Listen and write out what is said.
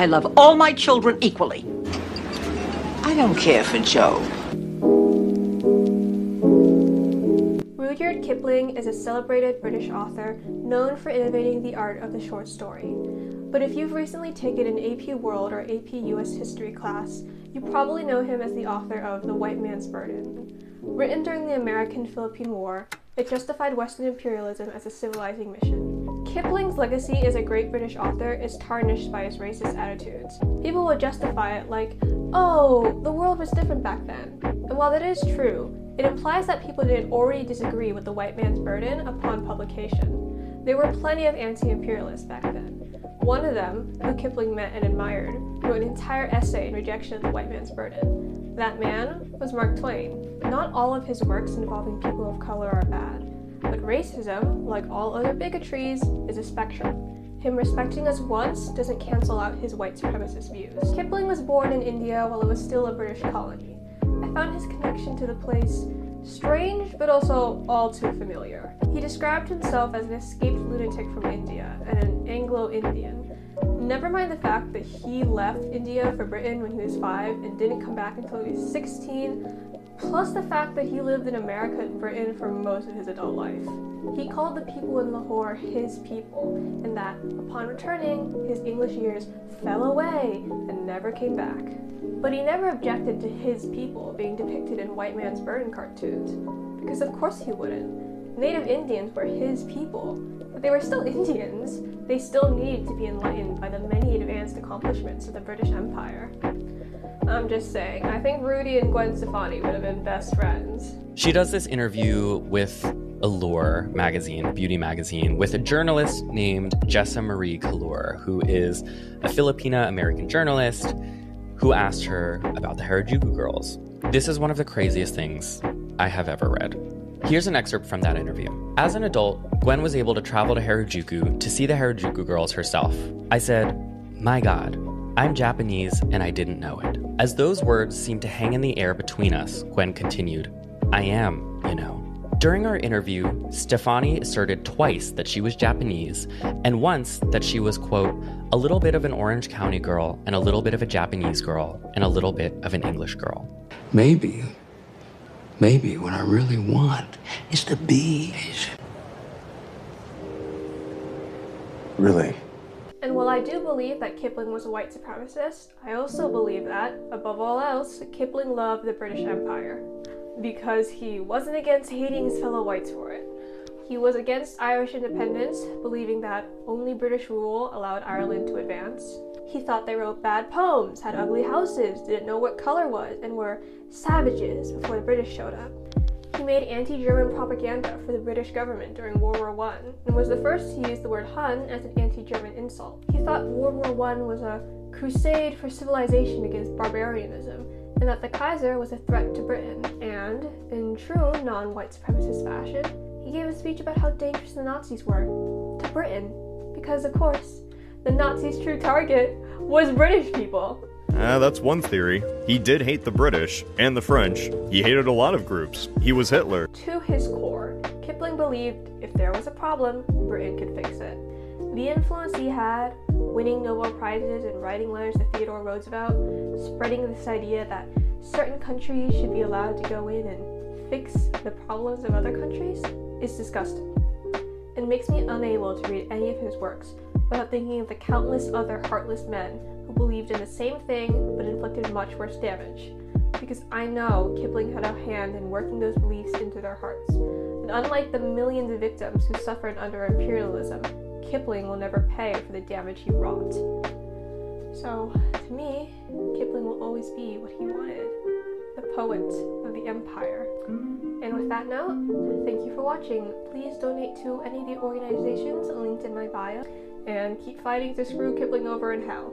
I love all my children equally. I don't care for Joe. Rudyard Kipling is a celebrated British author known for innovating the art of the short story. But if you've recently taken an AP World or AP US History class, you probably know him as the author of The White Man's Burden. Written during the American-Philippine War, it justified Western imperialism as a civilizing mission. Kipling's legacy as a great British author is tarnished by his racist attitudes. People will justify it like, oh, the world was different back then. And while that is true, it implies that people didn't already disagree with The White Man's Burden upon publication. There were plenty of anti-imperialists back then. One of them, who Kipling met and admired, wrote an entire essay in rejection of The White Man's Burden. That man was Mark Twain. Not all of his works involving people of color are bad, but racism, like all other bigotries, is a spectrum. Him respecting us once doesn't cancel out his white supremacist views. Kipling was born in India while it was still a British colony. I found his connection to the place strange, but also all too familiar. He described himself as an escaped lunatic from India and an Anglo-Indian. Never mind the fact that he left India for Britain when he was 5 and didn't come back until he was 16, plus the fact that he lived in America and Britain for most of his adult life. He called the people in Lahore his people, and that, upon returning, his English years fell away and never came back. But he never objected to his people being depicted in White Man's Burden cartoons, because of course he wouldn't. Native Indians were his people, but they were still Indians. They still needed to be enlightened by the many advanced accomplishments of the British Empire. I'm just saying, I think Rudy and Gwen Stefani would have been best friends. She does this interview with Allure magazine, a beauty magazine, with a journalist named Jessa Marie Kallur, who is a Filipino-American journalist who asked her about the Harajuku girls. This is one of the craziest things I have ever read. Here's an excerpt from that interview. As an adult, Gwen was able to travel to Harajuku to see the Harajuku girls herself. I said, "My God, I'm Japanese and I didn't know it." As those words seemed to hang in the air between us, Gwen continued, "I am, you know." During our interview, Stefani asserted twice that she was Japanese, and once that she was, quote, a little bit of an Orange County girl, and a little bit of a Japanese girl, and a little bit of an English girl. Maybe what I really want is to be Asian. Really? And while I do believe that Kipling was a white supremacist, I also believe that, above all else, Kipling loved the British Empire. Because he wasn't against hating his fellow whites for it. He was against Irish independence, believing that only British rule allowed Ireland to advance. He thought they wrote bad poems, had ugly houses, didn't know what color was, and were savages before the British showed up. He made anti-German propaganda for the British government during World War I, and was the first to use the word Hun as an anti-German insult. He thought World War I was a crusade for civilization against barbarianism, and that the Kaiser was a threat to Britain. And, in true non-white supremacist fashion, he gave a speech about how dangerous the Nazis were to Britain, because of course, the Nazis' true target was British people. That's one theory. He did hate the British and the French. He hated a lot of groups. He was Hitler. To his core, Kipling believed if there was a problem, Britain could fix it. The influence he had, winning Nobel Prizes and writing letters to Theodore Roosevelt, spreading this idea that certain countries should be allowed to go in and fix the problems of other countries, is disgusting. It makes me unable to read any of his works without thinking of the countless other heartless men who believed in the same thing but inflicted much worse damage. Because I know Kipling had a hand in working those beliefs into their hearts. And unlike the millions of victims who suffered under imperialism, Kipling will never pay for the damage he wrought. So, to me, Kipling will always be what he wanted, the poet of the empire. And with that note, thank you for watching. Please donate to any of the organizations linked in my bio, and keep fighting to screw Kipling over in hell.